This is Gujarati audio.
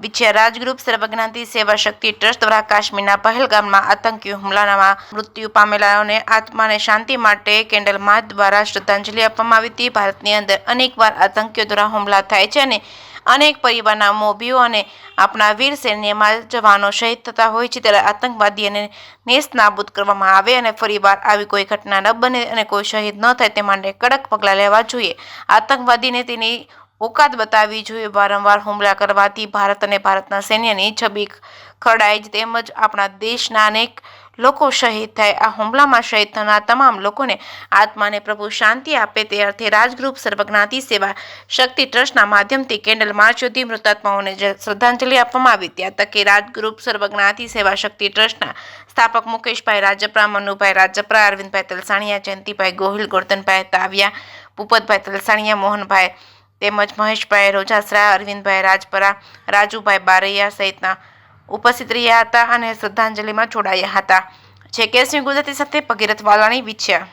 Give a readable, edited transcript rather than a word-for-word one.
વિછ્યા રાજગ્રુપ સર્વજ્ઞાતિ સેવા શક્તિ ટ્રસ્ટ દ્વારા કાશ્મીરના પહેલગામમાં આતંકી હુમલામાં મૃત્યુ પામેલાઓને આત્માને શાંતિ માટે કેન્ડલ માર્ચ દ્વારા શ્રદ્ધાંજલિ આપવામાં આવી હતી। ભારતની અંદર અનેકવાર આતંકીઓ દ્વારા હુમલા થાય છે અને અનેક પરિવારના મોભીઓ અને આપણા વીર સૈન્યમાં જવાનો શહીદ થતા હોય છે, ત્યારે આતંકવાદી અને નેસ્ત નાબૂદ કરવામાં આવે અને ફરીવાર આવી કોઈ ઘટના ન બને અને કોઈ શહીદ ન થાય તે માટે કડક પગલાં લેવા જોઈએ। આતંકવાદીને તેની ઓકાત બતાવવી જોઈએ। વારંવાર હુમલા કરવાથી ભારત અને ભારતના સૈન્યની છબી ખરડાય છે, તેમજ આપણા દેશના અનેક લોકો શહીદ થાય। આ હુમલામાં શહીદ થનાર તમામ લોકોને આત્માને પ્રભુ શાંતિ આપે તે અર્થે રાજગ્રુપ સર્વજ્ઞાતિ સેવા શક્તિ ટ્રસ્ટના માધ્યમથી કેન્ડલ માર્ચ યોજી મૃતાત્માઓને શ્રદ્ધાંજલિ આપવામાં આવી હતી। આ તકે રાજગ્રુપ સર્વજ્ઞાતિ સેવા શક્તિ ટ્રસ્ટના સ્થાપક મુકેશભાઈ રાજપરા, મનુભાઈ રાજપરા, અરવિંદભાઈ તલસાણિયા, જયંતિભાઈ ગોહિલ, ગોરધનભાઈ તાવિયા, ભૂપતભાઈ તલસાણિયા, મોહનભાઈ તેમજ મહેશભાઈ રોજાસરા, અરવિંદભાઈ રાજપરા, રાજુભાઈ બારૈયા સહિતના ઉપસ્થિત રહ્યા હતા અને શ્રદ્ધાંજલિમાં જોડાયા હતા। છે કેસની ગુજરાતી સાથે ભગીરથ વાલાણી વિછ્યા।